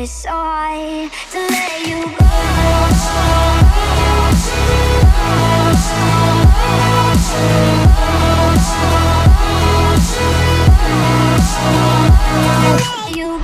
it so hard to let you go? You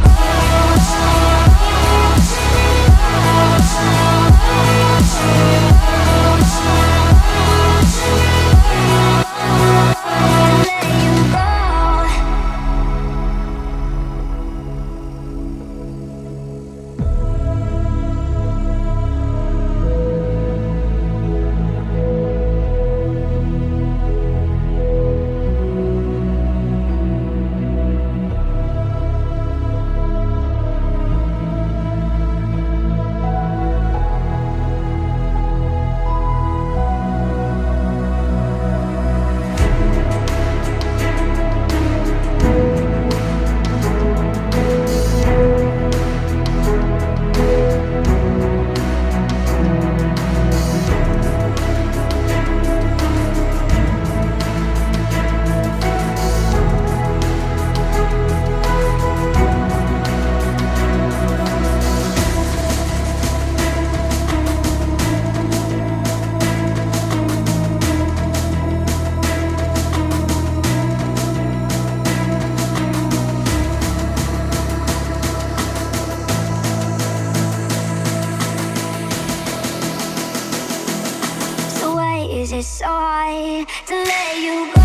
is it so hard to let you go?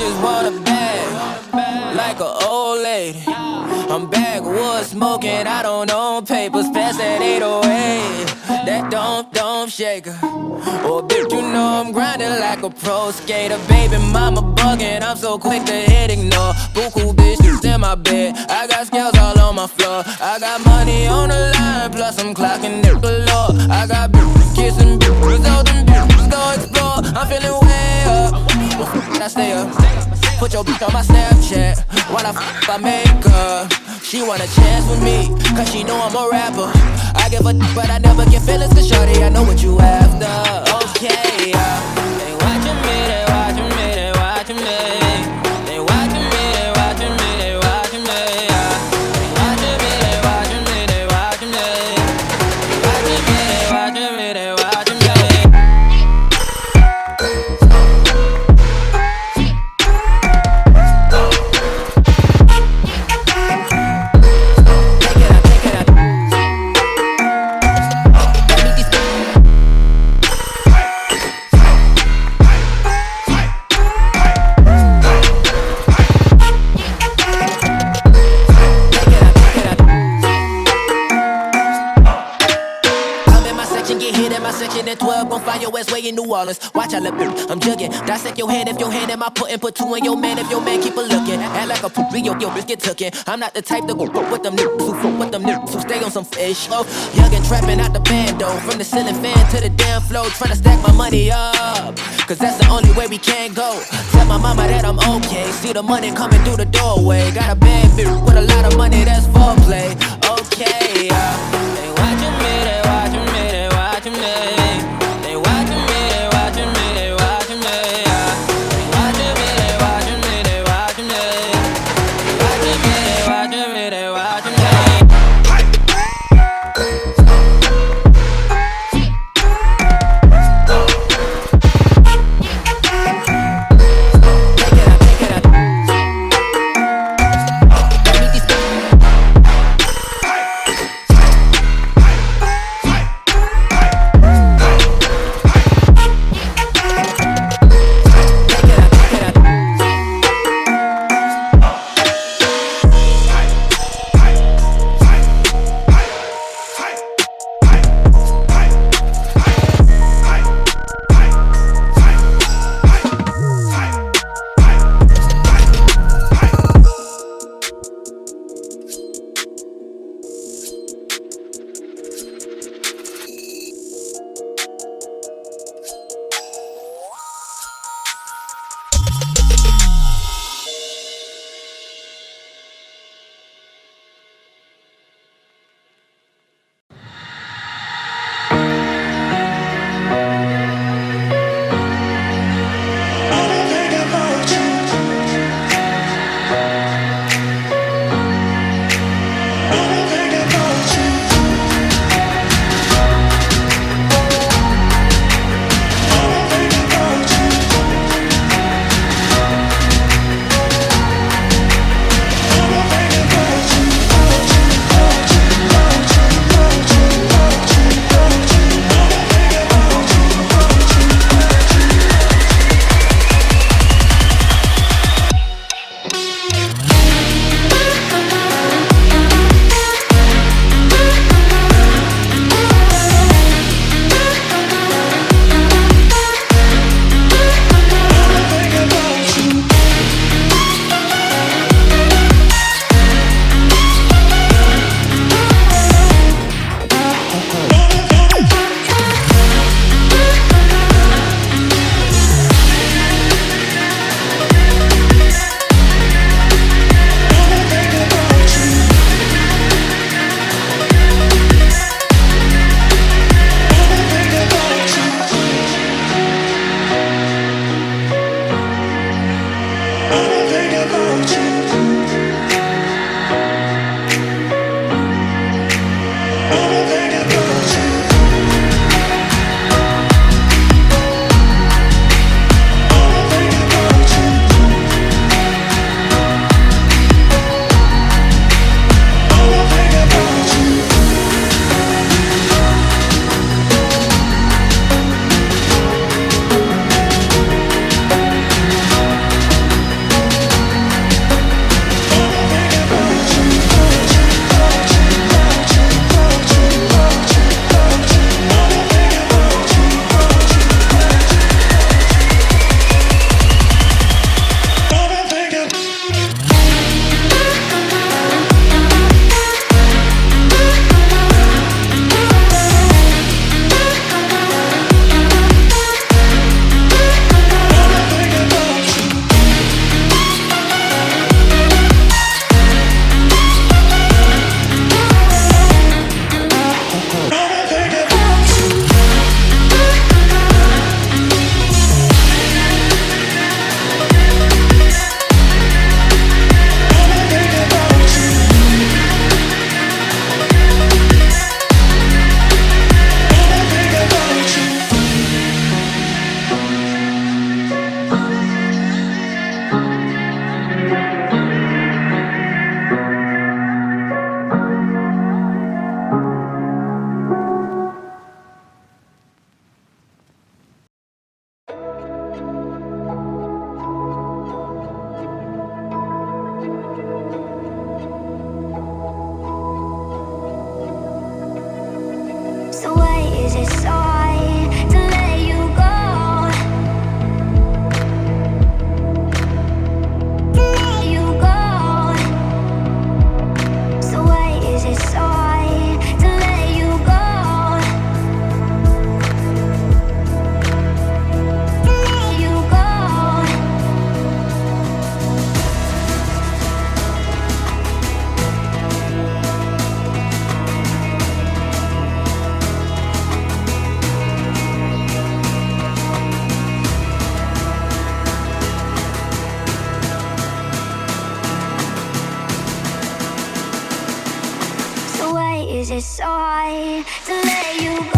just want a bag, like an old lady. I'm backwoods smoking, I don't own papers, pass that 808. That don't shake her. Oh, bitch, you know I'm grinding like a pro skater. Baby mama bugging, I'm so quick to hit ignore. Buku bitches in my bed, I got scales all on my floor. I got money on the line, plus I'm clocking it galore. I got bitches kissing bitches, all them bitches go explore. I'm feeling way up, well, I stay up. Put your bitch on my Snapchat while I make her. She want a chance with me, cause she know I'm a rapper. I give a but I never get feelings, cause shorty, I know what you after. Okay, they watching me, they watching me, they watching me. They watching me, they watching me, they watching me. They watching me, they watching me, they watching me. They watching me, they watching me, they watching me. At 12, gon' find your ass way in New Orleans. Watch I look, I'm jugging. Dissect your hand if your hand in my pudding. Put two in your man if your man keep a looking. Act like a poopy, yo, bitch get tookin'. I'm not the type to go with them niggas who fuck with them niggas who stay on some fish. Oh, young and trapping out the bando. From the ceiling fan to the damn floor. Tryna stack my money up, cause that's the only way we can go. Tell my mama that I'm okay. See the money coming through the doorway. Got a bad bitch with a lot of money, that's foreplay. Okay, they watching me, they watching me, they watching me. Is it so hard to let you go?